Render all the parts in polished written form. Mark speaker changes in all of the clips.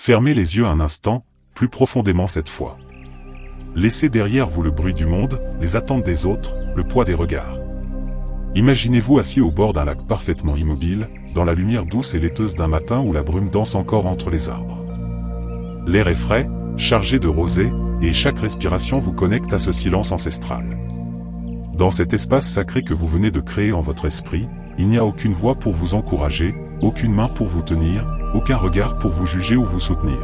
Speaker 1: Fermez les yeux un instant, plus profondément cette fois. Laissez derrière vous le bruit du monde, les attentes des autres, le poids des regards. Imaginez-vous assis au bord d'un lac parfaitement immobile, dans la lumière douce et laiteuse d'un matin où la brume danse encore entre les arbres. L'air est frais, chargé de rosée, et chaque respiration vous connecte à ce silence ancestral. Dans cet espace sacré que vous venez de créer en votre esprit, il n'y a aucune voix pour vous encourager, aucune main pour vous tenir, aucun regard pour vous juger ou vous soutenir.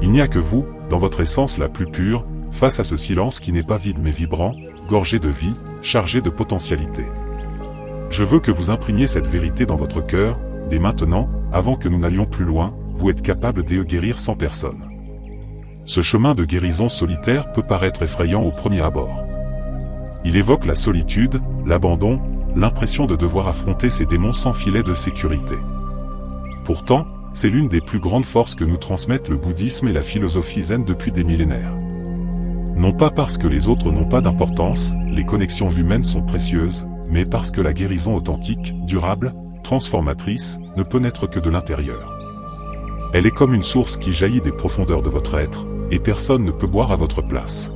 Speaker 1: Il n'y a que vous, dans votre essence la plus pure, face à ce silence qui n'est pas vide mais vibrant, gorgé de vie, chargé de potentialité. Je veux que vous imprimiez cette vérité dans votre cœur, dès maintenant, avant que nous n'allions plus loin, vous êtes capable de guérir 100 personnes. Ce chemin de guérison solitaire peut paraître effrayant au premier abord. Il évoque la solitude, l'abandon, l'impression de devoir affronter ces démons sans filet de sécurité. Pourtant, c'est l'une des plus grandes forces que nous transmettent le bouddhisme et la philosophie zen depuis des millénaires. Non pas parce que les autres n'ont pas d'importance, les connexions humaines sont précieuses, mais parce que la guérison authentique, durable, transformatrice, ne peut naître que de l'intérieur. Elle est comme une source qui jaillit des profondeurs de votre être, et personne ne peut boire à votre place.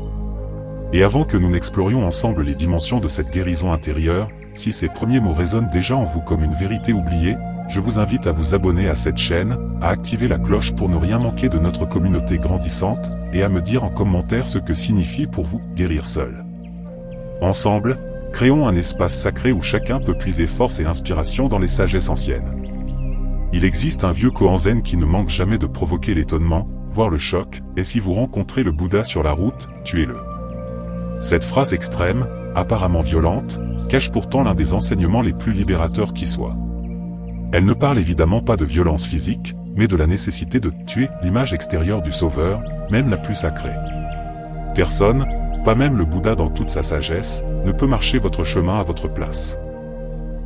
Speaker 1: Et avant que nous n'explorions ensemble les dimensions de cette guérison intérieure, si ces premiers mots résonnent déjà en vous comme une vérité oubliée, je vous invite à vous abonner à cette chaîne, à activer la cloche pour ne rien manquer de notre communauté grandissante, et à me dire en commentaire ce que signifie pour vous guérir seul. Ensemble, créons un espace sacré où chacun peut puiser force et inspiration dans les sagesses anciennes. Il existe un vieux koan zen qui ne manque jamais de provoquer l'étonnement, voire le choc, et si vous rencontrez le Bouddha sur la route, tuez-le. Cette phrase extrême, apparemment violente, cache pourtant l'un des enseignements les plus libérateurs qui soit. Elle ne parle évidemment pas de violence physique, mais de la nécessité de tuer l'image extérieure du Sauveur, même la plus sacrée. Personne, pas même le Bouddha dans toute sa sagesse, ne peut marcher votre chemin à votre place.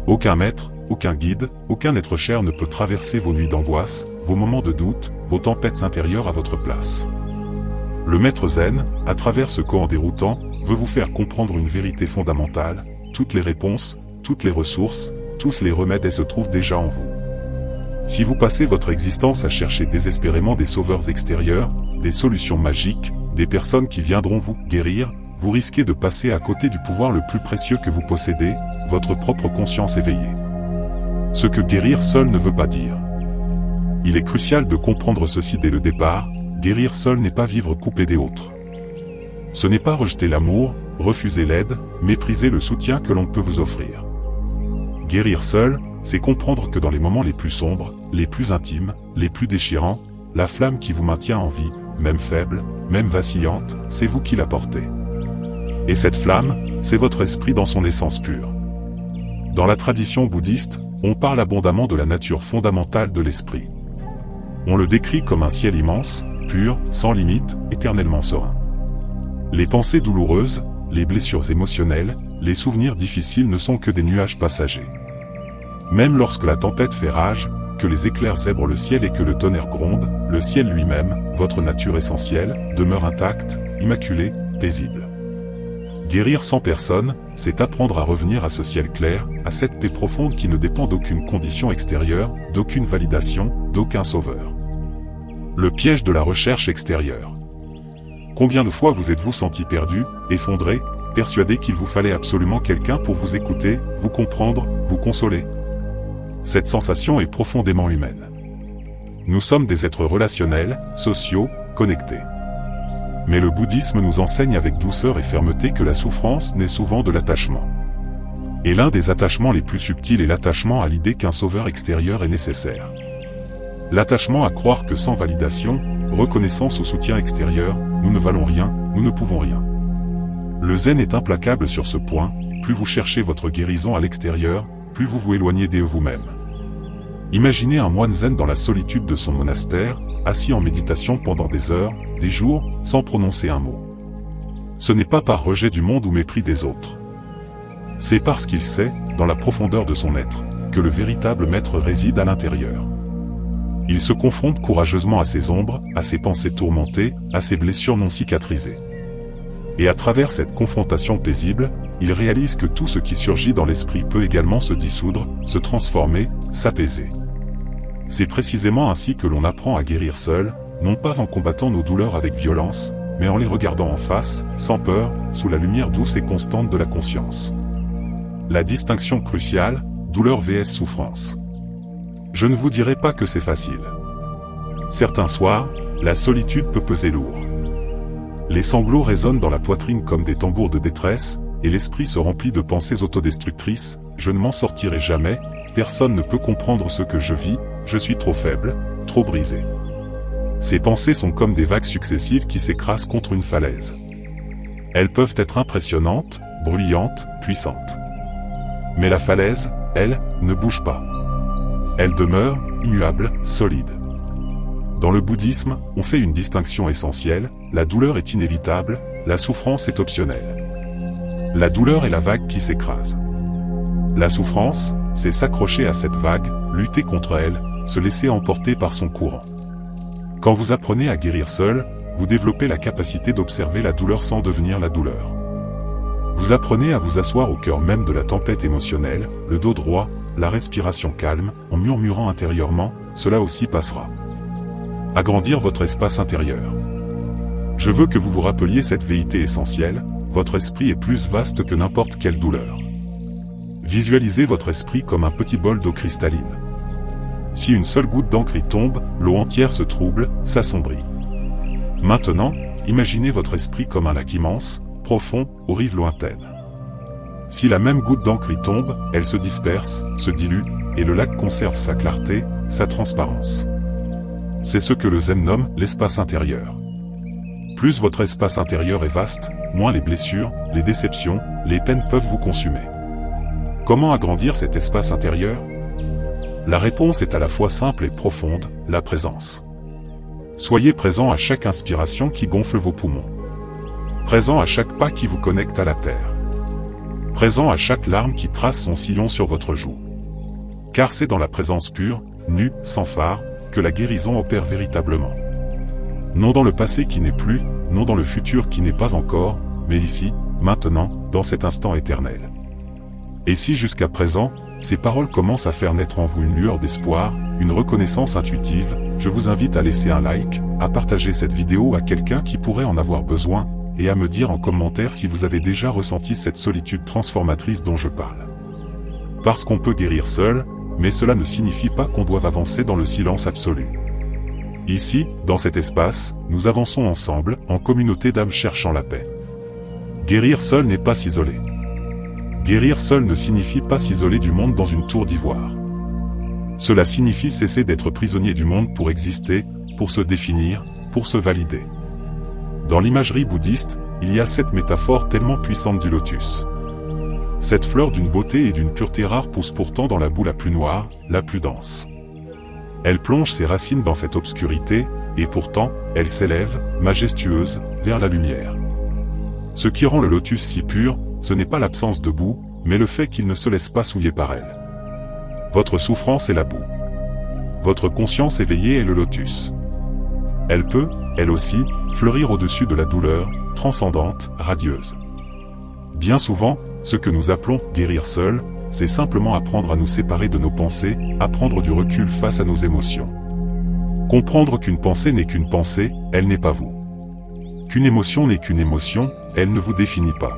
Speaker 1: Aucun maître, aucun guide, aucun être cher ne peut traverser vos nuits d'angoisse, vos moments de doute, vos tempêtes intérieures à votre place. Le maître zen, à travers ce koan déroutant, veut vous faire comprendre une vérité fondamentale: toutes les réponses, toutes les ressources, tous les remèdes se trouvent déjà en vous. Si vous passez votre existence à chercher désespérément des sauveurs extérieurs, des solutions magiques, des personnes qui viendront vous guérir, vous risquez de passer à côté du pouvoir le plus précieux que vous possédez, votre propre conscience éveillée. Ce que guérir seul ne veut pas dire. Il est crucial de comprendre ceci dès le départ: guérir seul n'est pas vivre coupé des autres. Ce n'est pas rejeter l'amour, refuser l'aide, mépriser le soutien que l'on peut vous offrir. Guérir seul, c'est comprendre que dans les moments les plus sombres, les plus intimes, les plus déchirants, la flamme qui vous maintient en vie, même faible, même vacillante, c'est vous qui la portez. Et cette flamme, c'est votre esprit dans son essence pure. Dans la tradition bouddhiste, on parle abondamment de la nature fondamentale de l'esprit. On le décrit comme un ciel immense, pur, sans limite, éternellement serein. Les pensées douloureuses, les blessures émotionnelles, les souvenirs difficiles ne sont que des nuages passagers. Même lorsque la tempête fait rage, que les éclairs zèbrent le ciel et que le tonnerre gronde, le ciel lui-même, votre nature essentielle, demeure intacte, immaculée, paisible. Guérir 100 personnes, c'est apprendre à revenir à ce ciel clair, à cette paix profonde qui ne dépend d'aucune condition extérieure, d'aucune validation, d'aucun sauveur. Le piège de la recherche extérieure. Combien de fois vous êtes-vous senti perdu, effondré, persuadé qu'il vous fallait absolument quelqu'un pour vous écouter, vous comprendre, vous consoler? Cette sensation est profondément humaine. Nous sommes des êtres relationnels, sociaux, connectés. Mais le bouddhisme nous enseigne avec douceur et fermeté que la souffrance naît souvent de l'attachement. Et l'un des attachements les plus subtils est l'attachement à l'idée qu'un sauveur extérieur est nécessaire. L'attachement à croire que sans validation, reconnaissance ou soutien extérieur, nous ne valons rien, nous ne pouvons rien. Le zen est implacable sur ce point: plus vous cherchez votre guérison à l'extérieur, plus vous vous éloignez de vous-même. Imaginez un moine zen dans la solitude de son monastère, assis en méditation pendant des heures, des jours, sans prononcer un mot. Ce n'est pas par rejet du monde ou mépris des autres. C'est parce qu'il sait, dans la profondeur de son être, que le véritable maître réside à l'intérieur. Il se confronte courageusement à ses ombres, à ses pensées tourmentées, à ses blessures non cicatrisées. Et à travers cette confrontation paisible, il réalise que tout ce qui surgit dans l'esprit peut également se dissoudre, se transformer, s'apaiser. C'est précisément ainsi que l'on apprend à guérir seul, non pas en combattant nos douleurs avec violence, mais en les regardant en face, sans peur, sous la lumière douce et constante de la conscience. La distinction cruciale, douleur vs souffrance. Je ne vous dirai pas que c'est facile. Certains soirs, la solitude peut peser lourd. Les sanglots résonnent dans la poitrine comme des tambours de détresse, et l'esprit se remplit de pensées autodestructrices, je ne m'en sortirai jamais, personne ne peut comprendre ce que je vis, je suis trop faible, trop brisé. Ces pensées sont comme des vagues successives qui s'écrasent contre une falaise. Elles peuvent être impressionnantes, bruyantes, puissantes. Mais la falaise, elle, ne bouge pas. Elle demeure, immuable, solide. Dans le bouddhisme, on fait une distinction essentielle, la douleur est inévitable, la souffrance est optionnelle. La douleur est la vague qui s'écrase. La souffrance, c'est s'accrocher à cette vague, lutter contre elle, se laisser emporter par son courant. Quand vous apprenez à guérir seul, vous développez la capacité d'observer la douleur sans devenir la douleur. Vous apprenez à vous asseoir au cœur même de la tempête émotionnelle, le dos droit, la respiration calme, en murmurant intérieurement, cela aussi passera. Agrandir votre espace intérieur. Je veux que vous vous rappeliez cette vérité essentielle, votre esprit est plus vaste que n'importe quelle douleur. Visualisez votre esprit comme un petit bol d'eau cristalline. Si une seule goutte d'encre y tombe, l'eau entière se trouble, s'assombrit. Maintenant, imaginez votre esprit comme un lac immense, profond, aux rives lointaines. Si la même goutte d'encre y tombe, elle se disperse, se dilue, et le lac conserve sa clarté, sa transparence. C'est ce que le Zen nomme l'espace intérieur. Plus votre espace intérieur est vaste, moins les blessures, les déceptions, les peines peuvent vous consumer. Comment agrandir cet espace intérieur? La réponse est à la fois simple et profonde, la présence. Soyez présent à chaque inspiration qui gonfle vos poumons. Présent à chaque pas qui vous connecte à la terre. Présent à chaque larme qui trace son sillon sur votre joue. Car c'est dans la présence pure, nue, sans phare, que la guérison opère véritablement. Non dans le passé qui n'est plus, non dans le futur qui n'est pas encore, mais ici, maintenant, dans cet instant éternel. Et si jusqu'à présent, ces paroles commencent à faire naître en vous une lueur d'espoir, une reconnaissance intuitive, je vous invite à laisser un like, à partager cette vidéo à quelqu'un qui pourrait en avoir besoin, et à me dire en commentaire si vous avez déjà ressenti cette solitude transformatrice dont je parle. Parce qu'on peut guérir seul, mais cela ne signifie pas qu'on doive avancer dans le silence absolu. Ici, dans cet espace, nous avançons ensemble, en communauté d'âmes cherchant la paix. Guérir seul n'est pas s'isoler. Guérir seul ne signifie pas s'isoler du monde dans une tour d'ivoire. Cela signifie cesser d'être prisonnier du monde pour exister, pour se définir, pour se valider. Dans l'imagerie bouddhiste, il y a cette métaphore tellement puissante du lotus. Cette fleur d'une beauté et d'une pureté rare pousse pourtant dans la boue la plus noire, la plus dense. Elle plonge ses racines dans cette obscurité, et pourtant, elle s'élève, majestueuse, vers la lumière. Ce qui rend le lotus si pur, ce n'est pas l'absence de boue, mais le fait qu'il ne se laisse pas souiller par elle. Votre souffrance est la boue. Votre conscience éveillée est le lotus. Elle peut, elle aussi, fleurir au-dessus de la douleur, transcendante, radieuse. Bien souvent, ce que nous appelons « guérir seul », c'est simplement apprendre à nous séparer de nos pensées, à prendre du recul face à nos émotions. Comprendre qu'une pensée n'est qu'une pensée, elle n'est pas vous. Qu'une émotion n'est qu'une émotion, elle ne vous définit pas.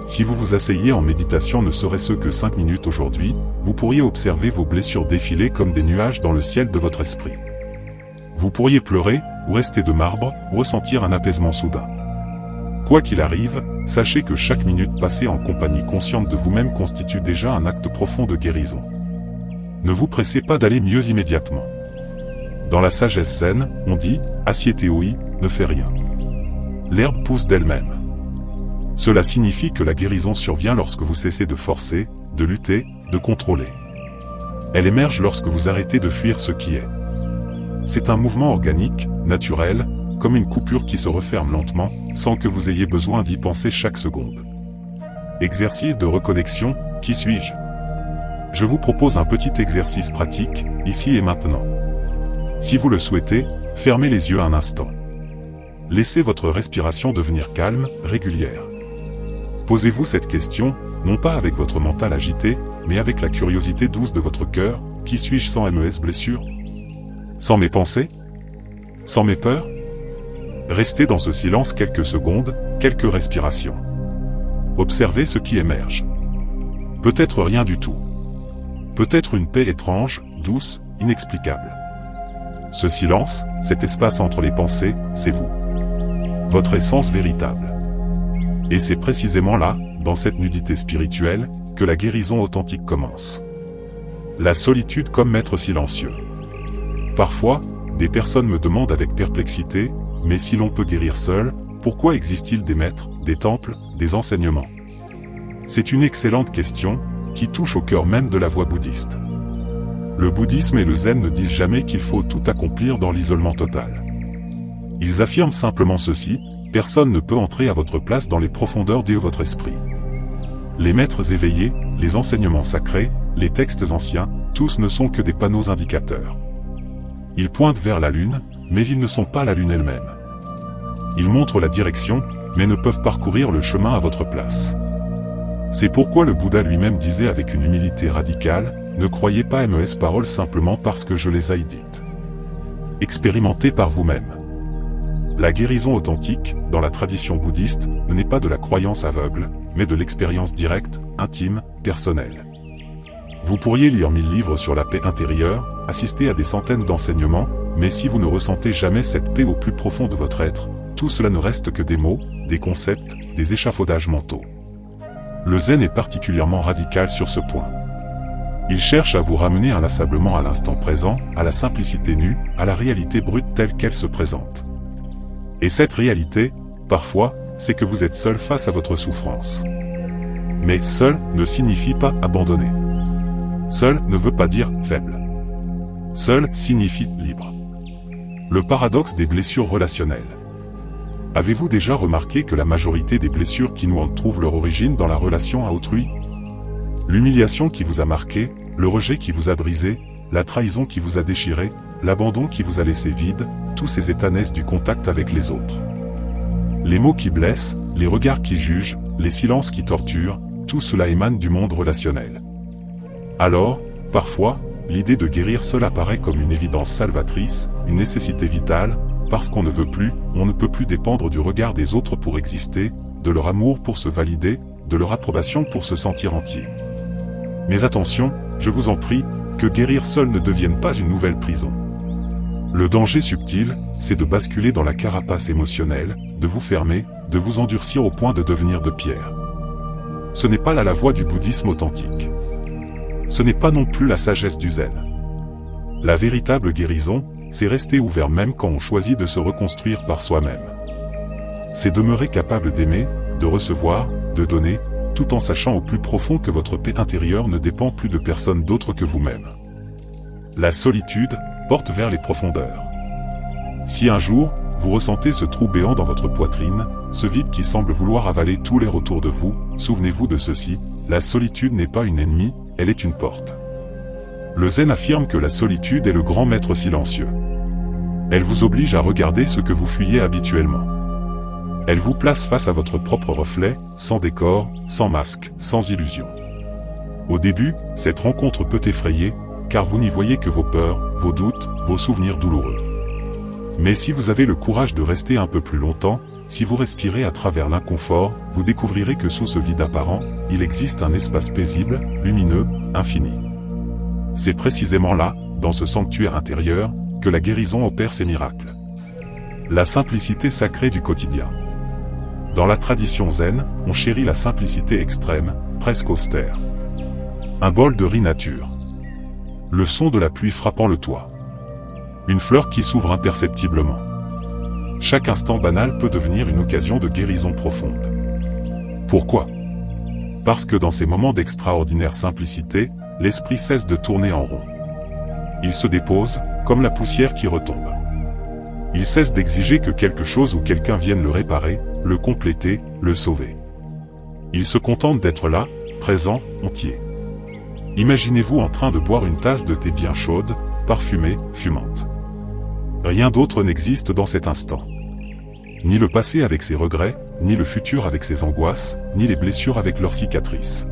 Speaker 1: Si vous vous asseyez en méditation ne serait-ce que 5 minutes aujourd'hui, vous pourriez observer vos blessures défiler comme des nuages dans le ciel de votre esprit. Vous pourriez pleurer, ou rester de marbre, ou ressentir un apaisement soudain. Quoi qu'il arrive, sachez que chaque minute passée en compagnie consciente de vous-même constitue déjà un acte profond de guérison. Ne vous pressez pas d'aller mieux immédiatement. Dans la sagesse zen, on dit « Assietei, ne fais rien ». L'herbe pousse d'elle-même. Cela signifie que la guérison survient lorsque vous cessez de forcer, de lutter, de contrôler. Elle émerge lorsque vous arrêtez de fuir ce qui est. C'est un mouvement organique, naturel, comme une coupure qui se referme lentement, sans que vous ayez besoin d'y penser chaque seconde. Exercice de reconnexion, qui suis-je? Je vous propose un petit exercice pratique, ici et maintenant. Si vous le souhaitez, fermez les yeux un instant. Laissez votre respiration devenir calme, régulière. Posez-vous cette question, non pas avec votre mental agité, mais avec la curiosité douce de votre cœur, Qui suis-je sans mes blessures? Sans mes pensées? Sans mes peurs? Restez dans ce silence quelques secondes, quelques respirations. Observez ce qui émerge. Peut-être rien du tout. Peut-être une paix étrange, douce, inexplicable. Ce silence, cet espace entre les pensées, c'est vous. Votre essence véritable. Et c'est précisément là, dans cette nudité spirituelle, que la guérison authentique commence. La solitude comme maître silencieux. Parfois, des personnes me demandent avec perplexité, mais si l'on peut guérir seul, pourquoi existe-t-il des maîtres, des temples, des enseignements? C'est une excellente question, qui touche au cœur même de la voie bouddhiste. Le bouddhisme et le zen ne disent jamais qu'il faut tout accomplir dans l'isolement total. Ils affirment simplement ceci: personne ne peut entrer à votre place dans les profondeurs de votre esprit. Les maîtres éveillés, les enseignements sacrés, les textes anciens, tous ne sont que des panneaux indicateurs. Ils pointent vers la lune, mais ils ne sont pas la lune elle-même. Ils montrent la direction, mais ne peuvent parcourir le chemin à votre place. C'est pourquoi le Bouddha lui-même disait avec une humilité radicale: ne croyez pas mes paroles simplement parce que je les ai dites. Expérimentez par vous-même. La guérison authentique, dans la tradition bouddhiste, n'est pas de la croyance aveugle, mais de l'expérience directe, intime, personnelle. Vous pourriez lire 1000 livres sur la paix intérieure, assister à des centaines d'enseignements, mais si vous ne ressentez jamais cette paix au plus profond de votre être, tout cela ne reste que des mots, des concepts, des échafaudages mentaux. Le zen est particulièrement radical sur ce point. Il cherche à vous ramener inlassablement à l'instant présent, à la simplicité nue, à la réalité brute telle qu'elle se présente. Et cette réalité, parfois, c'est que vous êtes seul face à votre souffrance. Mais seul ne signifie pas abandonné. Seul ne veut pas dire faible. Seul signifie libre. Le paradoxe des blessures relationnelles. Avez-vous déjà remarqué que la majorité des blessures qui nous hantent trouvent leur origine dans la relation à autrui? L'humiliation qui vous a marqué, le rejet qui vous a brisé, la trahison qui vous a déchiré, l'abandon qui vous a laissé vide, tous ces états naissent du contact avec les autres. Les mots qui blessent, les regards qui jugent, les silences qui torturent, tout cela émane du monde relationnel. Alors, parfois, l'idée de guérir seul apparaît comme une évidence salvatrice, une nécessité vitale, parce qu'on ne veut plus, on ne peut plus dépendre du regard des autres pour exister, de leur amour pour se valider, de leur approbation pour se sentir entier. Mais attention, je vous en prie, que guérir seul ne devienne pas une nouvelle prison. Le danger subtil, c'est de basculer dans la carapace émotionnelle, de vous fermer, de vous endurcir au point de devenir de pierre. Ce n'est pas là la voie du bouddhisme authentique. Ce n'est pas non plus la sagesse du zen. La véritable guérison, c'est rester ouvert même quand on choisit de se reconstruire par soi-même. C'est demeurer capable d'aimer, de recevoir, de donner, tout en sachant au plus profond que votre paix intérieure ne dépend plus de personne d'autre que vous-même. La solitude porte vers les profondeurs. Si un jour, vous ressentez ce trou béant dans votre poitrine, ce vide qui semble vouloir avaler tout l'air autour de vous, souvenez-vous de ceci: la solitude n'est pas une ennemie, elle est une porte. Le zen affirme que la solitude est le grand maître silencieux. Elle vous oblige à regarder ce que vous fuyez habituellement. Elle vous place face à votre propre reflet, sans décor, sans masque, sans illusion. Au début, cette rencontre peut effrayer, car vous n'y voyez que vos peurs, vos doutes, vos souvenirs douloureux. Mais si vous avez le courage de rester un peu plus longtemps, si vous respirez à travers l'inconfort, vous découvrirez que sous ce vide apparent, il existe un espace paisible, lumineux, infini. C'est précisément là, dans ce sanctuaire intérieur, que la guérison opère ses miracles. La simplicité sacrée du quotidien. Dans la tradition zen, on chérit la simplicité extrême, presque austère. Un bol de riz nature. Le son de la pluie frappant le toit. Une fleur qui s'ouvre imperceptiblement. Chaque instant banal peut devenir une occasion de guérison profonde. Pourquoi? Parce que dans ces moments d'extraordinaire simplicité, l'esprit cesse de tourner en rond. Il se dépose, comme la poussière qui retombe. Il cesse d'exiger que quelque chose ou quelqu'un vienne le réparer, le compléter, le sauver. Il se contente d'être là, présent, entier. Imaginez-vous en train de boire une tasse de thé bien chaude, parfumée, fumante. Rien d'autre n'existe dans cet instant. Ni le passé avec ses regrets, ni le futur avec ses angoisses, ni les blessures avec leurs cicatrices.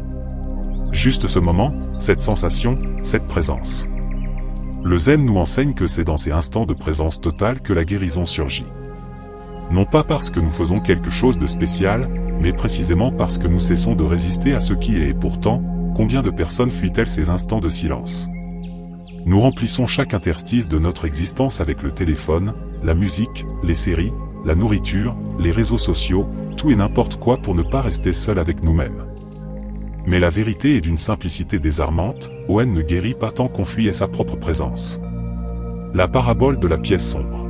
Speaker 1: Juste ce moment, cette sensation, cette présence. Le zen nous enseigne que c'est dans ces instants de présence totale que la guérison surgit. Non pas parce que nous faisons quelque chose de spécial, mais précisément parce que nous cessons de résister à ce qui est et pourtant, combien de personnes fuient-elles ces instants de silence? Nous remplissons chaque interstice de notre existence avec le téléphone, la musique, les séries, la nourriture, les réseaux sociaux, tout et n'importe quoi pour ne pas rester seul avec nous-mêmes. Mais la vérité est d'une simplicité désarmante, Oen ne guérit pas tant qu'on fuit à sa propre présence. La parabole de la pièce sombre.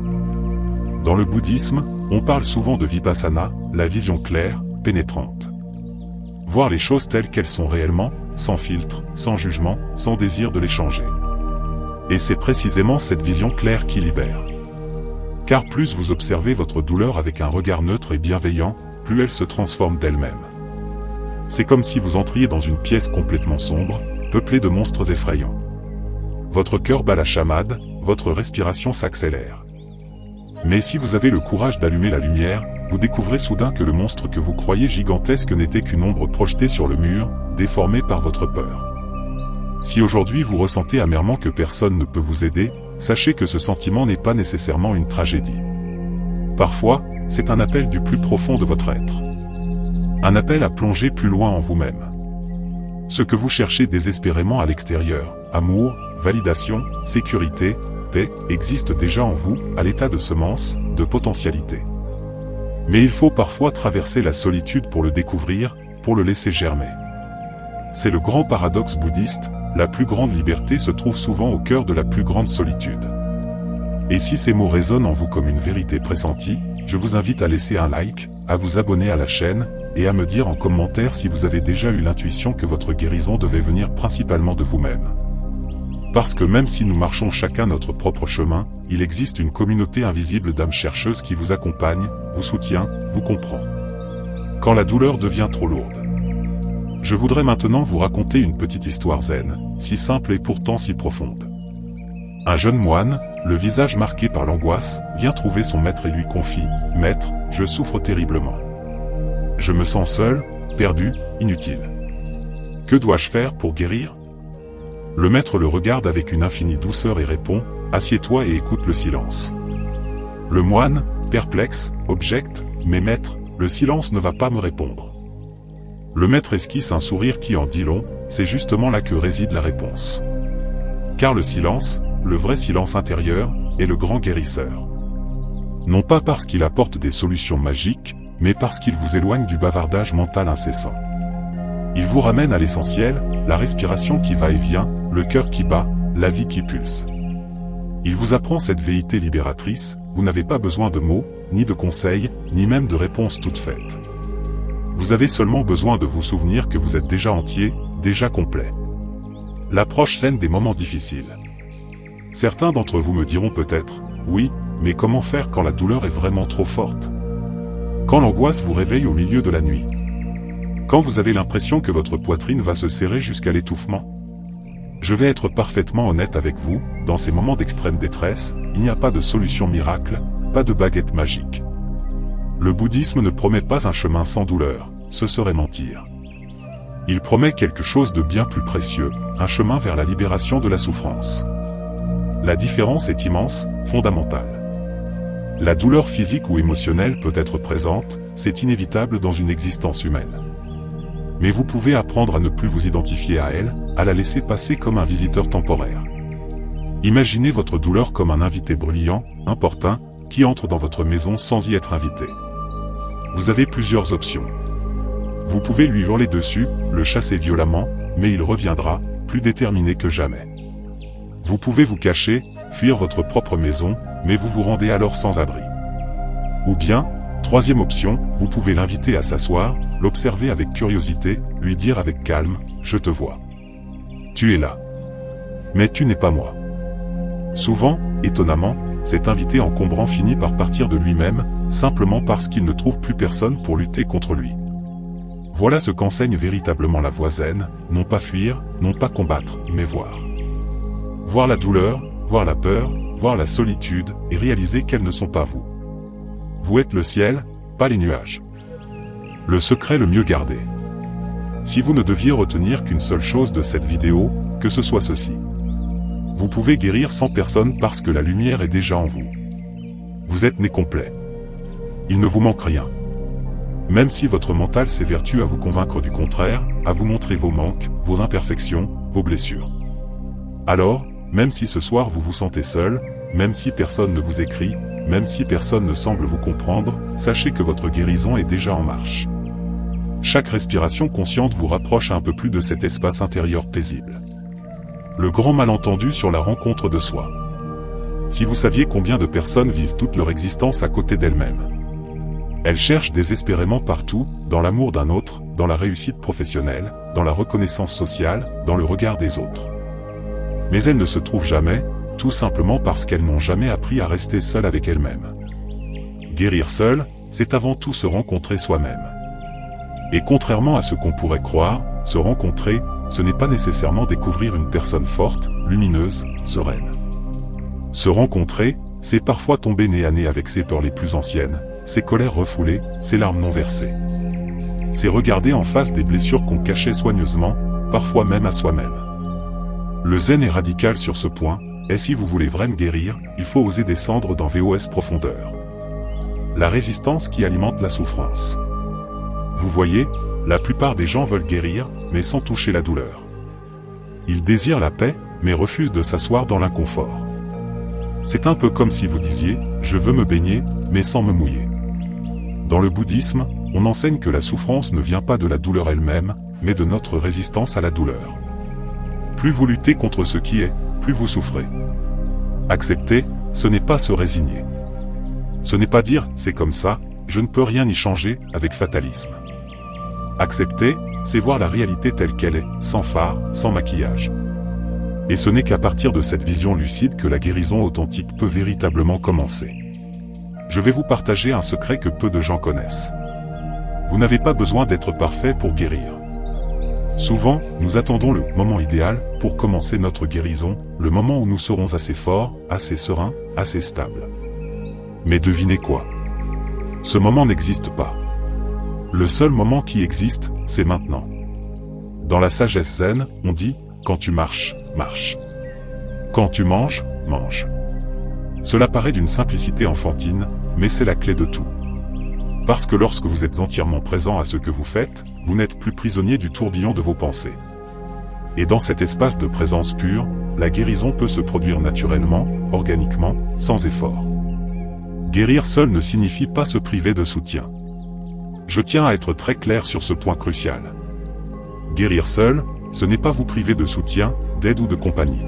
Speaker 1: Dans le bouddhisme, on parle souvent de vipassana, la vision claire, pénétrante. Voir les choses telles qu'elles sont réellement, sans filtre, sans jugement, sans désir de les changer. Et c'est précisément cette vision claire qui libère. Car plus vous observez votre douleur avec un regard neutre et bienveillant, plus elle se transforme d'elle-même. C'est comme si vous entriez dans une pièce complètement sombre, peuplée de monstres effrayants. Votre cœur bat la chamade, votre respiration s'accélère. Mais si vous avez le courage d'allumer la lumière, vous découvrez soudain que le monstre que vous croyez gigantesque n'était qu'une ombre projetée sur le mur, déformée par votre peur. Si aujourd'hui vous ressentez amèrement que personne ne peut vous aider, sachez que ce sentiment n'est pas nécessairement une tragédie. Parfois, c'est un appel du plus profond de votre être. Un appel à plonger plus loin en vous-même. Ce que vous cherchez désespérément à l'extérieur, amour, validation, sécurité, paix, existe déjà en vous, à l'état de semence, de potentialité. Mais il faut parfois traverser la solitude pour le découvrir, pour le laisser germer. C'est le grand paradoxe bouddhiste, la plus grande liberté se trouve souvent au cœur de la plus grande solitude. Et si ces mots résonnent en vous comme une vérité pressentie, je vous invite à laisser un like, à vous abonner à la chaîne, et à me dire en commentaire si vous avez déjà eu l'intuition que votre guérison devait venir principalement de vous-même. Parce que même si nous marchons chacun notre propre chemin, il existe une communauté invisible d'âmes chercheuses qui vous accompagne, vous soutient, vous comprend. Quand la douleur devient trop lourde. Je voudrais maintenant vous raconter une petite histoire zen, si simple et pourtant si profonde. Un jeune moine, le visage marqué par l'angoisse, vient trouver son maître et lui confie « Maître, je souffre terriblement. Je me sens seul, perdu, inutile. Que dois-je faire pour guérir ?» Le maître le regarde avec une infinie douceur et répond « Assieds-toi et écoute le silence. » Le moine, perplexe, objecte « Mais maître, le silence ne va pas me répondre. » Le maître esquisse un sourire qui en dit long, c'est justement là que réside la réponse. Car le silence, le vrai silence intérieur, est le grand guérisseur. Non pas parce qu'il apporte des solutions magiques, mais parce qu'il vous éloigne du bavardage mental incessant. Il vous ramène à l'essentiel, la respiration qui va et vient, le cœur qui bat, la vie qui pulse. Il vous apprend cette vérité libératrice, vous n'avez pas besoin de mots, ni de conseils, ni même de réponses toutes faites. Vous avez seulement besoin de vous souvenir que vous êtes déjà entier, déjà complet. L'approche zen des moments difficiles. Certains d'entre vous me diront peut-être, oui, mais comment faire quand la douleur est vraiment trop forte? Quand l'angoisse vous réveille au milieu de la nuit? Quand vous avez l'impression que votre poitrine va se serrer jusqu'à l'étouffement? Je vais être parfaitement honnête avec vous, dans ces moments d'extrême détresse, il n'y a pas de solution miracle, pas de baguette magique. Le bouddhisme ne promet pas un chemin sans douleur, ce serait mentir. Il promet quelque chose de bien plus précieux, un chemin vers la libération de la souffrance. La différence est immense, fondamentale. La douleur physique ou émotionnelle peut être présente, c'est inévitable dans une existence humaine. Mais vous pouvez apprendre à ne plus vous identifier à elle, à la laisser passer comme un visiteur temporaire. Imaginez votre douleur comme un invité bruyant, importun, qui entre dans votre maison sans y être invité. Vous avez plusieurs options. Vous pouvez lui hurler dessus, le chasser violemment, mais il reviendra, plus déterminé que jamais. Vous pouvez vous cacher, fuir votre propre maison, mais vous vous rendez alors sans abri. Ou bien, troisième option, vous pouvez l'inviter à s'asseoir, l'observer avec curiosité, lui dire avec calme, « Je te vois. Tu es là. Mais tu n'es pas moi. » Souvent, étonnamment, cet invité encombrant finit par partir de lui-même, simplement parce qu'il ne trouve plus personne pour lutter contre lui. Voilà ce qu'enseigne véritablement la voie zen, non pas fuir, non pas combattre, mais voir. Voir la douleur, voir la peur, voir la solitude, et réaliser qu'elles ne sont pas vous. Vous êtes le ciel, pas les nuages. Le secret le mieux gardé. Si vous ne deviez retenir qu'une seule chose de cette vidéo, que ce soit ceci. Vous pouvez guérir 100 personnes parce que la lumière est déjà en vous. Vous êtes né complet. Il ne vous manque rien. Même si votre mental s'évertue à vous convaincre du contraire, à vous montrer vos manques, vos imperfections, vos blessures. Alors, même si ce soir vous vous sentez seul, même si personne ne vous écrit, même si personne ne semble vous comprendre, sachez que votre guérison est déjà en marche. Chaque respiration consciente vous rapproche un peu plus de cet espace intérieur paisible. Le grand malentendu sur la rencontre de soi. Si vous saviez combien de personnes vivent toute leur existence à côté d'elles-mêmes. Elles cherchent désespérément partout, dans l'amour d'un autre, dans la réussite professionnelle, dans la reconnaissance sociale, dans le regard des autres. Mais elles ne se trouvent jamais, tout simplement parce qu'elles n'ont jamais appris à rester seules avec elles-mêmes. Guérir seul, c'est avant tout se rencontrer soi-même. Et contrairement à ce qu'on pourrait croire, se rencontrer, ce n'est pas nécessairement découvrir une personne forte, lumineuse, sereine. Se rencontrer, c'est parfois tomber nez à nez avec ses peurs les plus anciennes, ses colères refoulées, ses larmes non versées. C'est regarder en face des blessures qu'on cachait soigneusement, parfois même à soi-même. Le zen est radical sur ce point, et si vous voulez vraiment guérir, il faut oser descendre dans VOS profondeur. La résistance qui alimente la souffrance. Vous voyez, la plupart des gens veulent guérir, mais sans toucher la douleur. Ils désirent la paix, mais refusent de s'asseoir dans l'inconfort. C'est un peu comme si vous disiez « je veux me baigner, mais sans me mouiller ». Dans le bouddhisme, on enseigne que la souffrance ne vient pas de la douleur elle-même, mais de notre résistance à la douleur. Plus vous luttez contre ce qui est, plus vous souffrez. Accepter, ce n'est pas se résigner. Ce n'est pas dire « c'est comme ça, je ne peux rien y changer » avec fatalisme. Accepter, c'est voir la réalité telle qu'elle est, sans fard, sans maquillage. Et ce n'est qu'à partir de cette vision lucide que la guérison authentique peut véritablement commencer. Je vais vous partager un secret que peu de gens connaissent. Vous n'avez pas besoin d'être parfait pour guérir. Souvent, nous attendons le moment idéal pour commencer notre guérison, le moment où nous serons assez forts, assez sereins, assez stables. Mais devinez quoi? Ce moment n'existe pas. Le seul moment qui existe, c'est maintenant. Dans la sagesse zen, on dit « quand tu marches, marche. Quand tu manges, mange ». Cela paraît d'une simplicité enfantine, mais c'est la clé de tout. Parce que lorsque vous êtes entièrement présent à ce que vous faites, vous n'êtes plus prisonnier du tourbillon de vos pensées. Et dans cet espace de présence pure, la guérison peut se produire naturellement, organiquement, sans effort. Guérir seul ne signifie pas se priver de soutien. Je tiens à être très clair sur ce point crucial. Guérir seul, ce n'est pas vous priver de soutien, d'aide ou de compagnie.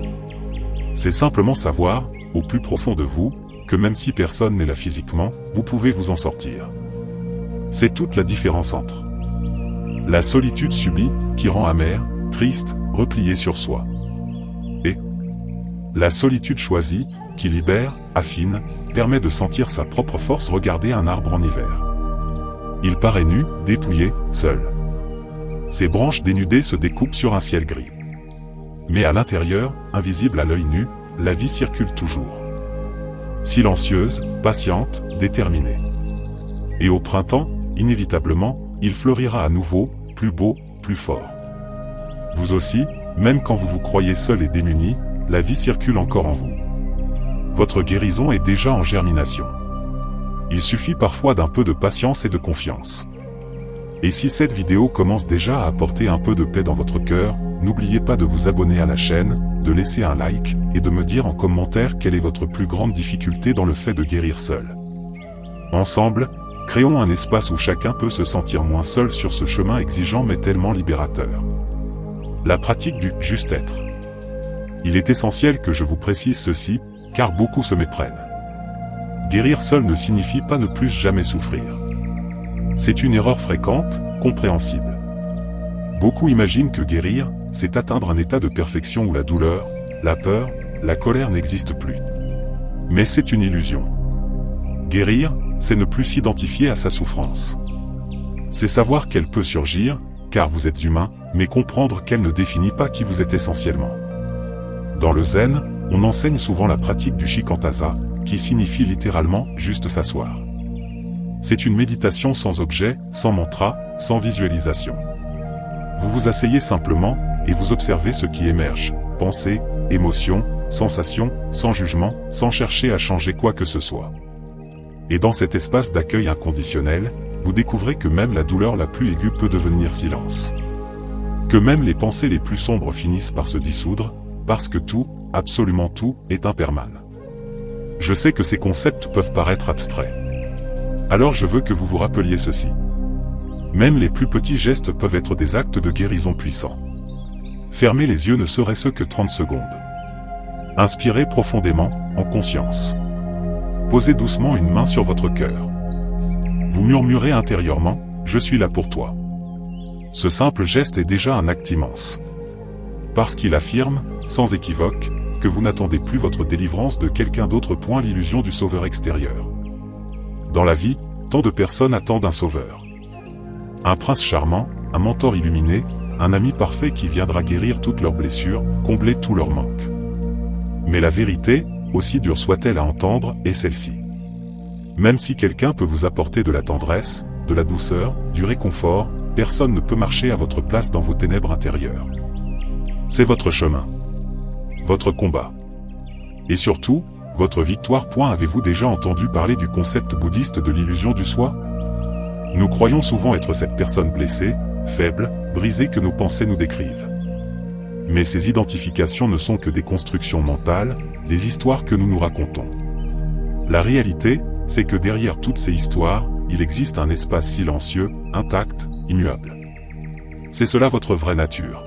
Speaker 1: C'est simplement savoir, au plus profond de vous, que même si personne n'est là physiquement, vous pouvez vous en sortir. C'est toute la différence entre la solitude subie, qui rend amère, triste, repliée sur soi, et la solitude choisie, qui libère, affine, permet de sentir sa propre force. Regarder un arbre en hiver. Il paraît nu, dépouillé, seul. Ses branches dénudées se découpent sur un ciel gris. Mais à l'intérieur, invisible à l'œil nu, la vie circule toujours. Silencieuse, patiente, déterminée. Et au printemps, inévitablement, il fleurira à nouveau, plus beau, plus fort. Vous aussi, même quand vous vous croyez seul et démuni, la vie circule encore en vous. Votre guérison est déjà en germination. Il suffit parfois d'un peu de patience et de confiance. Et si cette vidéo commence déjà à apporter un peu de paix dans votre cœur, n'oubliez pas de vous abonner à la chaîne, de laisser un like, et de me dire en commentaire quelle est votre plus grande difficulté dans le fait de guérir seul. Ensemble, créons un espace où chacun peut se sentir moins seul sur ce chemin exigeant mais tellement libérateur. La pratique du « juste être ». Il est essentiel que je vous précise ceci, car beaucoup se méprennent. Guérir seul ne signifie pas ne plus jamais souffrir. C'est une erreur fréquente, compréhensible. Beaucoup imaginent que guérir, c'est atteindre un état de perfection où la douleur, la peur, la colère n'existent plus. Mais c'est une illusion. Guérir, c'est ne plus s'identifier à sa souffrance. C'est savoir qu'elle peut surgir, car vous êtes humain, mais comprendre qu'elle ne définit pas qui vous êtes essentiellement. Dans le zen, on enseigne souvent la pratique du shikantaza, qui signifie littéralement « juste s'asseoir ». C'est une méditation sans objet, sans mantra, sans visualisation. Vous vous asseyez simplement, et vous observez ce qui émerge, pensées, émotions, sensation, sans jugement, sans chercher à changer quoi que ce soit. Et dans cet espace d'accueil inconditionnel, vous découvrez que même la douleur la plus aiguë peut devenir silence. Que même les pensées les plus sombres finissent par se dissoudre, parce que tout, absolument tout, est impermanent. Je sais que ces concepts peuvent paraître abstraits. Alors je veux que vous vous rappeliez ceci. Même les plus petits gestes peuvent être des actes de guérison puissants. Fermez les yeux ne serait-ce que 30 secondes. Inspirez profondément, en conscience. Posez doucement une main sur votre cœur. Vous murmurez intérieurement, « Je suis là pour toi ». Ce simple geste est déjà un acte immense. Parce qu'il affirme, sans équivoque, que vous n'attendez plus votre délivrance de quelqu'un d'autre. Point l'illusion du sauveur extérieur. Dans la vie, tant de personnes attendent un sauveur. Un prince charmant, un mentor illuminé, un ami parfait qui viendra guérir toutes leurs blessures, combler tous leurs manques. Mais la vérité, aussi dure soit-elle à entendre, est celle-ci. Même si quelqu'un peut vous apporter de la tendresse, de la douceur, du réconfort, personne ne peut marcher à votre place dans vos ténèbres intérieures. C'est votre chemin. Votre combat. Et surtout, votre victoire. Avez-vous déjà entendu parler du concept bouddhiste de l'illusion du soi? Nous croyons souvent être cette personne blessée, faible, brisée que nos pensées nous décrivent. Mais ces identifications ne sont que des constructions mentales, des histoires que nous nous racontons. La réalité, c'est que derrière toutes ces histoires, il existe un espace silencieux, intact, immuable. C'est cela votre vraie nature.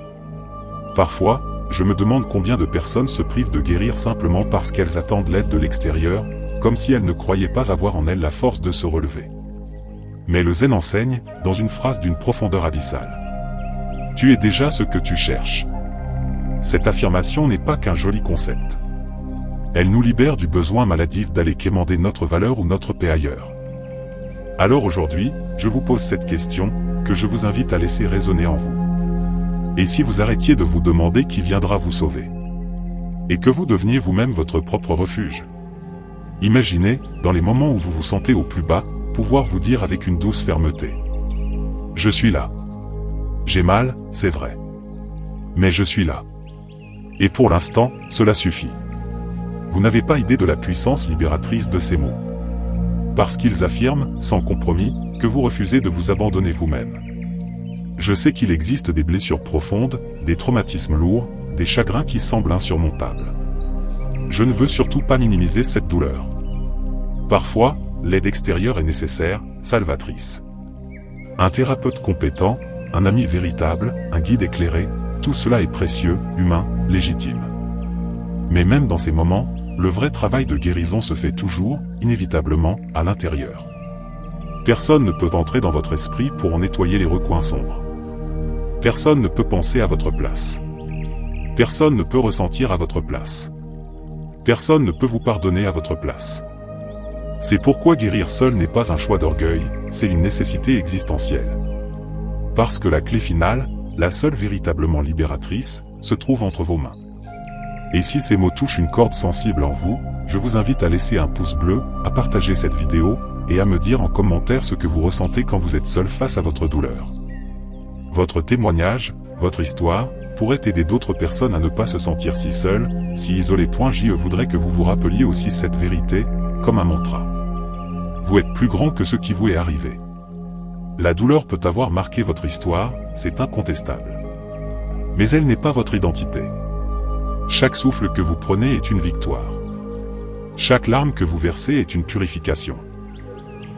Speaker 1: Parfois, je me demande combien de personnes se privent de guérir simplement parce qu'elles attendent l'aide de l'extérieur, comme si elles ne croyaient pas avoir en elles la force de se relever. Mais le Zen enseigne, dans une phrase d'une profondeur abyssale. Tu es déjà ce que tu cherches. Cette affirmation n'est pas qu'un joli concept. Elle nous libère du besoin maladif d'aller quémander notre valeur ou notre paix ailleurs. Alors aujourd'hui, je vous pose cette question, que je vous invite à laisser résonner en vous. Et si vous arrêtiez de vous demander qui viendra vous sauver? Et que vous deveniez vous-même votre propre refuge? Imaginez, dans les moments où vous vous sentez au plus bas, pouvoir vous dire avec une douce fermeté. Je suis là. J'ai mal, c'est vrai. Mais je suis là. Et pour l'instant, cela suffit. Vous n'avez pas idée de la puissance libératrice de ces mots. Parce qu'ils affirment, sans compromis, que vous refusez de vous abandonner vous-même. Je sais qu'il existe des blessures profondes, des traumatismes lourds, des chagrins qui semblent insurmontables. Je ne veux surtout pas minimiser cette douleur. Parfois, l'aide extérieure est nécessaire, salvatrice. Un thérapeute compétent, un ami véritable, un guide éclairé, tout cela est précieux, humain, légitime. Mais même dans ces moments, le vrai travail de guérison se fait toujours, inévitablement, à l'intérieur. Personne ne peut entrer dans votre esprit pour en nettoyer les recoins sombres. Personne ne peut penser à votre place. Personne ne peut ressentir à votre place. Personne ne peut vous pardonner à votre place. C'est pourquoi guérir seul n'est pas un choix d'orgueil, c'est une nécessité existentielle. Parce que la clé finale, la seule véritablement libératrice, se trouve entre vos mains. Et si ces mots touchent une corde sensible en vous, je vous invite à laisser un pouce bleu, à partager cette vidéo, et à me dire en commentaire ce que vous ressentez quand vous êtes seul face à votre douleur. Votre témoignage, votre histoire, pourrait aider d'autres personnes à ne pas se sentir si seules, si isolées. Je voudrais que vous vous rappeliez aussi cette vérité, comme un mantra. Vous êtes plus grand que ce qui vous est arrivé. La douleur peut avoir marqué votre histoire, c'est incontestable. Mais elle n'est pas votre identité. Chaque souffle que vous prenez est une victoire. Chaque larme que vous versez est une purification.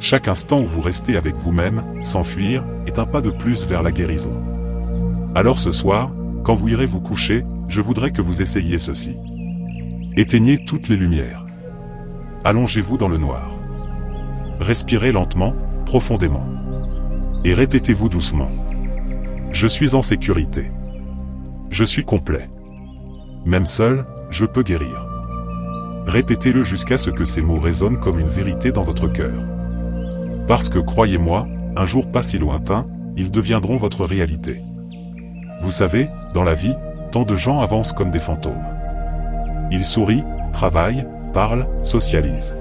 Speaker 1: Chaque instant où vous restez avec vous-même, sans fuir, est un pas de plus vers la guérison. Alors ce soir, quand vous irez vous coucher, je voudrais que vous essayiez ceci. Éteignez toutes les lumières. Allongez-vous dans le noir. Respirez lentement, profondément. Et répétez-vous doucement. Je suis en sécurité. Je suis complet. Même seul, je peux guérir. Répétez-le jusqu'à ce que ces mots résonnent comme une vérité dans votre cœur. Parce que croyez-moi, un jour pas si lointain, ils deviendront votre réalité. Vous savez, dans la vie, tant de gens avancent comme des fantômes. Ils sourient, travaillent, parlent, socialisent.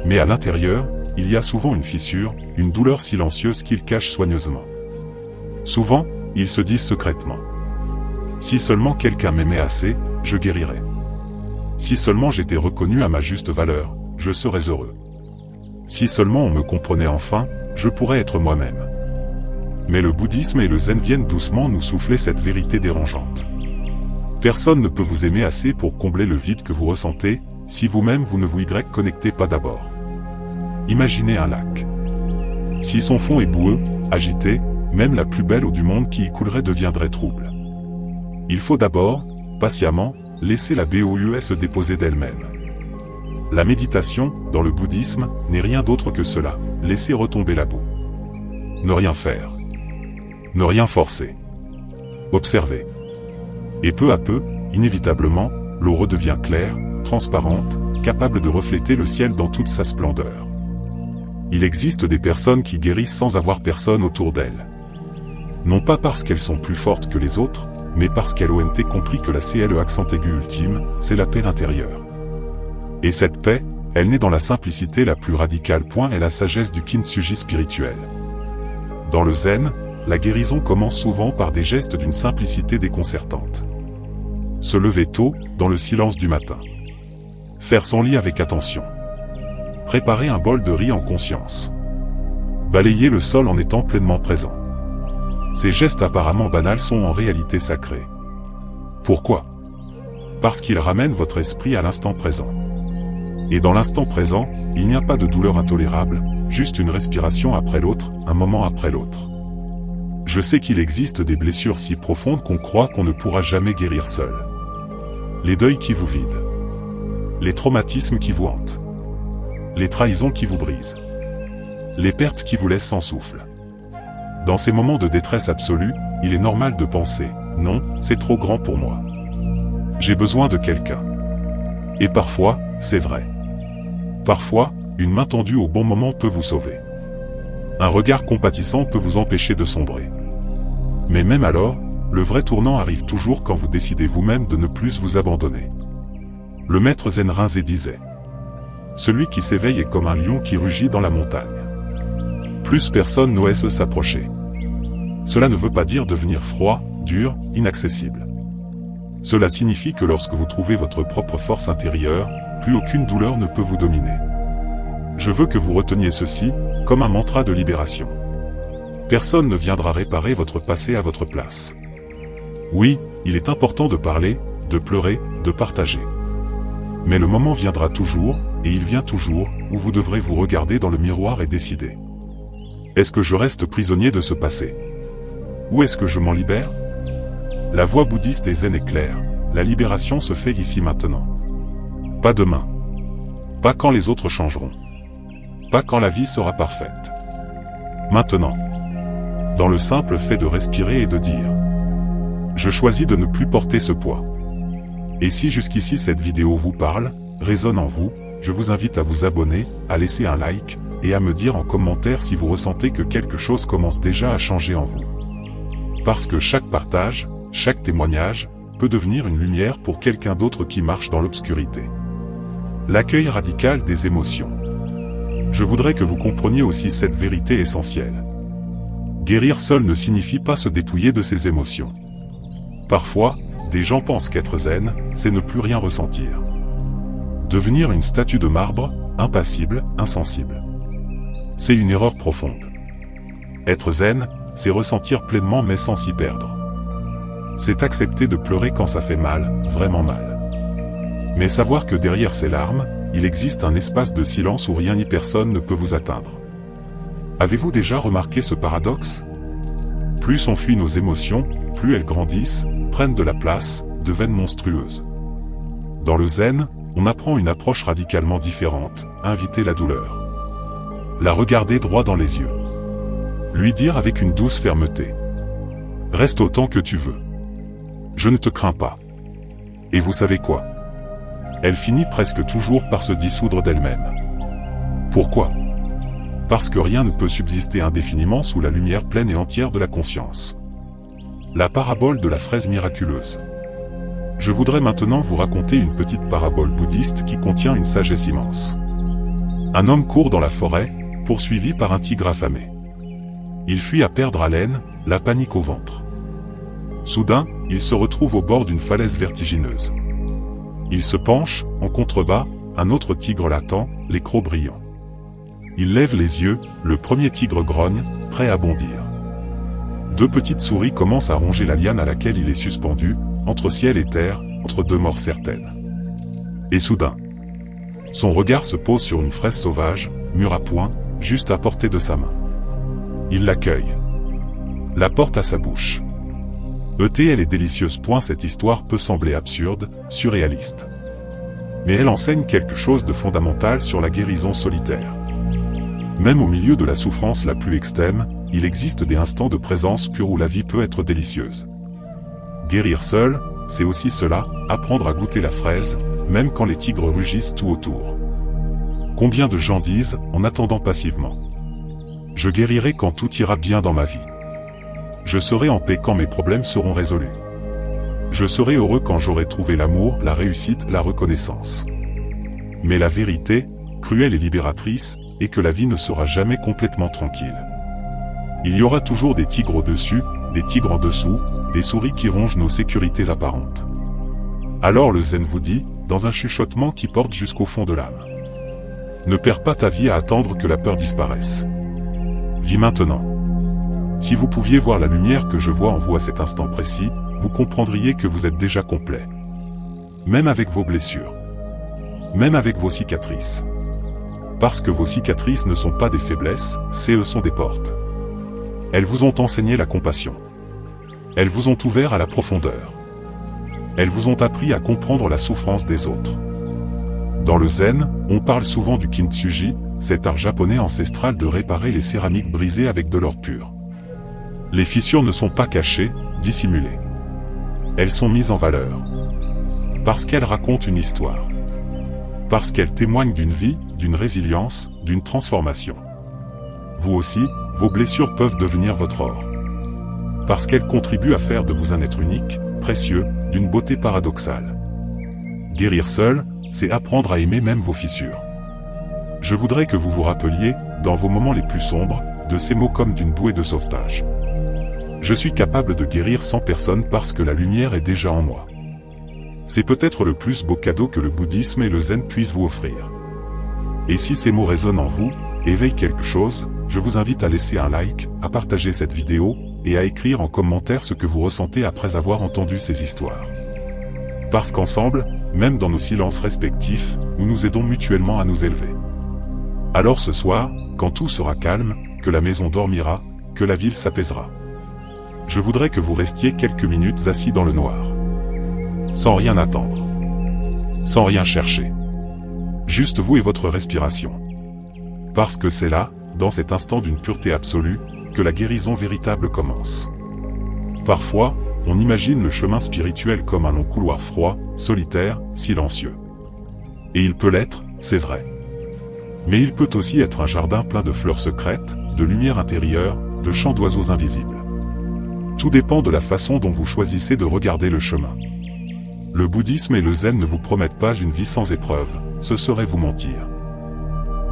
Speaker 1: Mais à l'intérieur, il y a souvent une fissure, une douleur silencieuse qu'ils cachent soigneusement. Souvent, ils se disent secrètement. Si seulement quelqu'un m'aimait assez, je guérirais. Si seulement j'étais reconnu à ma juste valeur, je serais heureux. Si seulement on me comprenait enfin, je pourrais être moi-même. Mais le bouddhisme et le zen viennent doucement nous souffler cette vérité dérangeante. Personne ne peut vous aimer assez pour combler le vide que vous ressentez, si vous-même vous ne vous connectez pas d'abord. Imaginez un lac. Si son fond est boueux, agité, même la plus belle eau du monde qui y coulerait deviendrait trouble. Il faut d'abord, patiemment, laisser la BOUE se déposer d'elle-même. La méditation, dans le bouddhisme, n'est rien d'autre que cela, laisser retomber la boue. Ne rien faire. Ne rien forcer. Observer. Et peu à peu, inévitablement, l'eau redevient claire, transparente, capable de refléter le ciel dans toute sa splendeur. Il existe des personnes qui guérissent sans avoir personne autour d'elles. Non pas parce qu'elles sont plus fortes que les autres, mais parce qu'elles ont compris que la CLE accent aigu ultime, c'est la paix intérieure. Et cette paix, elle naît dans la simplicité la plus radicale. Et la sagesse du kintsugi spirituel. Dans le zen, la guérison commence souvent par des gestes d'une simplicité déconcertante. Se lever tôt, dans le silence du matin. Faire son lit avec attention. Préparer un bol de riz en conscience. Balayer le sol en étant pleinement présent. Ces gestes apparemment banals sont en réalité sacrés. Pourquoi? Parce qu'ils ramènent votre esprit à l'instant présent. Et dans l'instant présent, il n'y a pas de douleur intolérable, juste une respiration après l'autre, un moment après l'autre. Je sais qu'il existe des blessures si profondes qu'on croit qu'on ne pourra jamais guérir seul. Les deuils qui vous vident. Les traumatismes qui vous hantent. Les trahisons qui vous brisent. Les pertes qui vous laissent sans souffle. Dans ces moments de détresse absolue, il est normal de penser « Non, c'est trop grand pour moi. J'ai besoin de quelqu'un. » Et parfois, c'est vrai. Parfois, une main tendue au bon moment peut vous sauver. Un regard compatissant peut vous empêcher de sombrer. Mais même alors, le vrai tournant arrive toujours quand vous décidez vous-même de ne plus vous abandonner. Le maître Zen Rinzai disait « Celui qui s'éveille est comme un lion qui rugit dans la montagne. » Plus personne n'ose s'approcher. Cela ne veut pas dire devenir froid, dur, inaccessible. Cela signifie que lorsque vous trouvez votre propre force intérieure, plus aucune douleur ne peut vous dominer. Je veux que vous reteniez ceci, comme un mantra de libération. Personne ne viendra réparer votre passé à votre place. Oui, il est important de parler, de pleurer, de partager. Mais le moment viendra toujours, et il vient toujours, où vous devrez vous regarder dans le miroir et décider. Est-ce que je reste prisonnier de ce passé? Ou est-ce que je m'en libère? La voie bouddhiste et zen est claire, la libération se fait ici maintenant. Pas demain. Pas quand les autres changeront. Pas quand la vie sera parfaite. Maintenant. Dans le simple fait de respirer et de dire « Je choisis de ne plus porter ce poids ». Et si jusqu'ici cette vidéo vous parle, résonne en vous, je vous invite à vous abonner, à laisser un like, et à me dire en commentaire si vous ressentez que quelque chose commence déjà à changer en vous. Parce que chaque partage, chaque témoignage, peut devenir une lumière pour quelqu'un d'autre qui marche dans l'obscurité. L'accueil radical des émotions. Je voudrais que vous compreniez aussi cette vérité essentielle. Guérir seul ne signifie pas se dépouiller de ses émotions. Parfois, des gens pensent qu'être zen, c'est ne plus rien ressentir. Devenir une statue de marbre, impassible, insensible. C'est une erreur profonde. Être zen, c'est ressentir pleinement mais sans s'y perdre. C'est accepter de pleurer quand ça fait mal, vraiment mal. Mais savoir que derrière ces larmes, il existe un espace de silence où rien ni personne ne peut vous atteindre. Avez-vous déjà remarqué ce paradoxe? Plus on fuit nos émotions, plus elles grandissent, prennent de la place, deviennent monstrueuses. Dans le zen, on apprend une approche radicalement différente, inviter la douleur. La regarder droit dans les yeux. Lui dire avec une douce fermeté. Reste autant que tu veux. Je ne te crains pas. Et vous savez quoi? Elle finit presque toujours par se dissoudre d'elle-même. Pourquoi? Parce que rien ne peut subsister indéfiniment sous la lumière pleine et entière de la conscience. La parabole de la fraise miraculeuse. Je voudrais maintenant vous raconter une petite parabole bouddhiste qui contient une sagesse immense. Un homme court dans la forêt, poursuivi par un tigre affamé. Il fuit à perdre haleine, la panique au ventre. Soudain, il se retrouve au bord d'une falaise vertigineuse. Il se penche, en contrebas, un autre tigre l'attend, les crocs brillants. Il lève les yeux, le premier tigre grogne, prêt à bondir. Deux petites souris commencent à ronger la liane à laquelle il est suspendu, entre ciel et terre, entre deux morts certaines. Et soudain, son regard se pose sur une fraise sauvage, mûre à point, juste à portée de sa main. Il l'accueille. La porte à sa bouche. Elle est délicieuse. Cette histoire peut sembler absurde, surréaliste. Mais elle enseigne quelque chose de fondamental sur la guérison solitaire. Même au milieu de la souffrance la plus extrême, il existe des instants de présence pure où la vie peut être délicieuse. Guérir seul, c'est aussi cela, apprendre à goûter la fraise, même quand les tigres rugissent tout autour. Combien de gens disent, en attendant passivement: je guérirai quand tout ira bien dans ma vie. Je serai en paix quand mes problèmes seront résolus. Je serai heureux quand j'aurai trouvé l'amour, la réussite, la reconnaissance. Mais la vérité, cruelle et libératrice, est que la vie ne sera jamais complètement tranquille. Il y aura toujours des tigres au-dessus, des tigres en dessous, des souris qui rongent nos sécurités apparentes. Alors le zen vous dit, dans un chuchotement qui porte jusqu'au fond de l'âme: ne perds pas ta vie à attendre que la peur disparaisse. Vis maintenant. Si vous pouviez voir la lumière que je vois en vous à cet instant précis, vous comprendriez que vous êtes déjà complet. Même avec vos blessures. Même avec vos cicatrices. Parce que vos cicatrices ne sont pas des faiblesses, elles sont des portes. Elles vous ont enseigné la compassion. Elles vous ont ouvert à la profondeur. Elles vous ont appris à comprendre la souffrance des autres. Dans le zen, on parle souvent du kintsugi, cet art japonais ancestral de réparer les céramiques brisées avec de l'or pur. Les fissures ne sont pas cachées, dissimulées. Elles sont mises en valeur. Parce qu'elles racontent une histoire. Parce qu'elles témoignent d'une vie, d'une résilience, d'une transformation. Vous aussi, vos blessures peuvent devenir votre or. Parce qu'elles contribuent à faire de vous un être unique, précieux, d'une beauté paradoxale. Guérir seul, c'est apprendre à aimer même vos fissures. Je voudrais que vous vous rappeliez, dans vos moments les plus sombres, de ces mots comme d'une bouée de sauvetage. Je suis capable de guérir 100 personnes parce que la lumière est déjà en moi. C'est peut-être le plus beau cadeau que le bouddhisme et le zen puissent vous offrir. Et si ces mots résonnent en vous, éveillent quelque chose, je vous invite à laisser un like, à partager cette vidéo, et à écrire en commentaire ce que vous ressentez après avoir entendu ces histoires. Parce qu'ensemble, même dans nos silences respectifs, nous nous aidons mutuellement à nous élever. Alors ce soir, quand tout sera calme, que la maison dormira, que la ville s'apaisera. Je voudrais que vous restiez quelques minutes assis dans le noir. Sans rien attendre. Sans rien chercher. Juste vous et votre respiration. Parce que c'est là, dans cet instant d'une pureté absolue, que la guérison véritable commence. Parfois, on imagine le chemin spirituel comme un long couloir froid, solitaire, silencieux. Et il peut l'être, c'est vrai. Mais il peut aussi être un jardin plein de fleurs secrètes, de lumière intérieure, de chants d'oiseaux invisibles. Tout dépend de la façon dont vous choisissez de regarder le chemin. Le bouddhisme et le zen ne vous promettent pas une vie sans épreuves, ce serait vous mentir.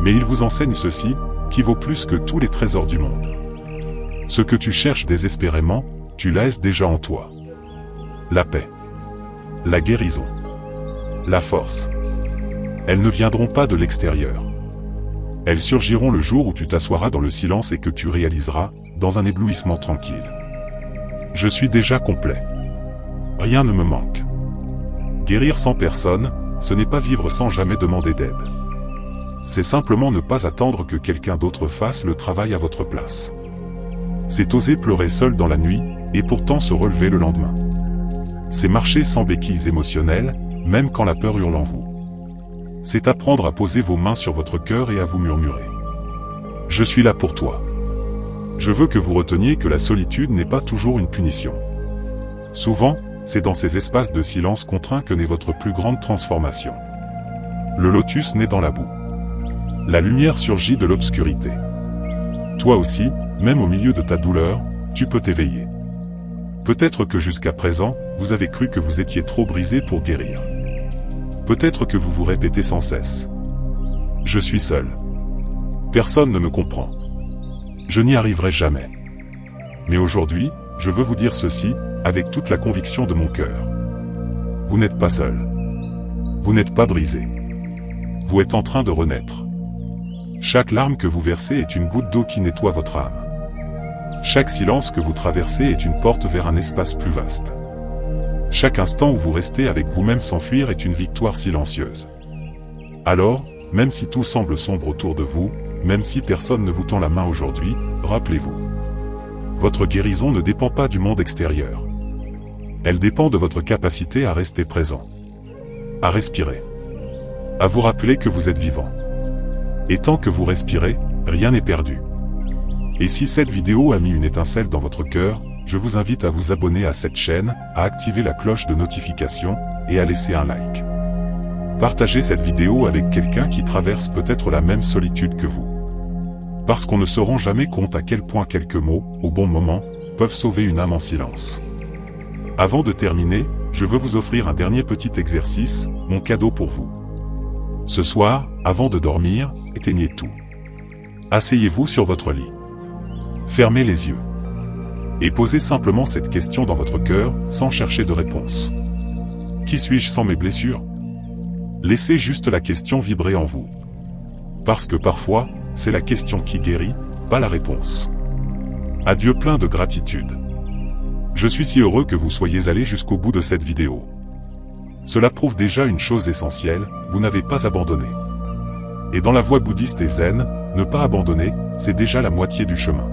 Speaker 1: Mais ils vous enseignent ceci, qui vaut plus que tous les trésors du monde. Ce que tu cherches désespérément, tu l'as déjà en toi. La paix. La guérison. La force. Elles ne viendront pas de l'extérieur. Elles surgiront le jour où tu t'assoiras dans le silence et que tu réaliseras, dans un éblouissement tranquille: je suis déjà complet. Rien ne me manque. Guérir 100 personnes, ce n'est pas vivre sans jamais demander d'aide. C'est simplement ne pas attendre que quelqu'un d'autre fasse le travail à votre place. C'est oser pleurer seul dans la nuit, et pourtant se relever le lendemain. C'est marcher sans béquilles émotionnelles, même quand la peur hurle en vous. C'est apprendre à poser vos mains sur votre cœur et à vous murmurer: je suis là pour toi. Je veux que vous reteniez que la solitude n'est pas toujours une punition. Souvent, c'est dans ces espaces de silence contraint que naît votre plus grande transformation. Le lotus naît dans la boue. La lumière surgit de l'obscurité. Toi aussi, même au milieu de ta douleur, tu peux t'éveiller. Peut-être que jusqu'à présent, vous avez cru que vous étiez trop brisé pour guérir. Peut-être que vous vous répétez sans cesse: je suis seul. Personne ne me comprend. Je n'y arriverai jamais. Mais aujourd'hui, je veux vous dire ceci, avec toute la conviction de mon cœur. Vous n'êtes pas seul. Vous n'êtes pas brisé. Vous êtes en train de renaître. Chaque larme que vous versez est une goutte d'eau qui nettoie votre âme. Chaque silence que vous traversez est une porte vers un espace plus vaste. Chaque instant où vous restez avec vous-même sans fuir est une victoire silencieuse. Alors, même si tout semble sombre autour de vous, même si personne ne vous tend la main aujourd'hui, rappelez-vous. Votre guérison ne dépend pas du monde extérieur. Elle dépend de votre capacité à rester présent. À respirer. À vous rappeler que vous êtes vivant. Et tant que vous respirez, rien n'est perdu. Et si cette vidéo a mis une étincelle dans votre cœur, je vous invite à vous abonner à cette chaîne, à activer la cloche de notification, et à laisser un like. Partagez cette vidéo avec quelqu'un qui traverse peut-être la même solitude que vous. Parce qu'on ne se rend jamais compte à quel point quelques mots, au bon moment, peuvent sauver une âme en silence. Avant de terminer, je veux vous offrir un dernier petit exercice, mon cadeau pour vous. Ce soir, avant de dormir, éteignez tout. Asseyez-vous sur votre lit. Fermez les yeux. Et posez simplement cette question dans votre cœur, sans chercher de réponse. Qui suis-je sans mes blessures? Laissez juste la question vibrer en vous. Parce que parfois, c'est la question qui guérit, pas la réponse. Adieu plein de gratitude. Je suis si heureux que vous soyez allés jusqu'au bout de cette vidéo. Cela prouve déjà une chose essentielle, vous n'avez pas abandonné. Et dans la voie bouddhiste et zen, ne pas abandonner, c'est déjà la moitié du chemin.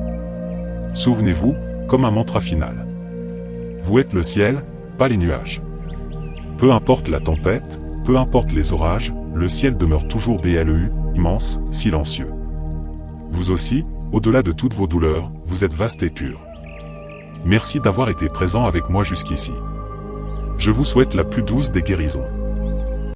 Speaker 1: Souvenez-vous, comme un mantra final. Vous êtes le ciel, pas les nuages. Peu importe la tempête, peu importe les orages, le ciel demeure toujours BLEU, immense, silencieux. Vous aussi, au-delà de toutes vos douleurs, vous êtes vaste et pur. Merci d'avoir été présent avec moi jusqu'ici. Je vous souhaite la plus douce des guérisons.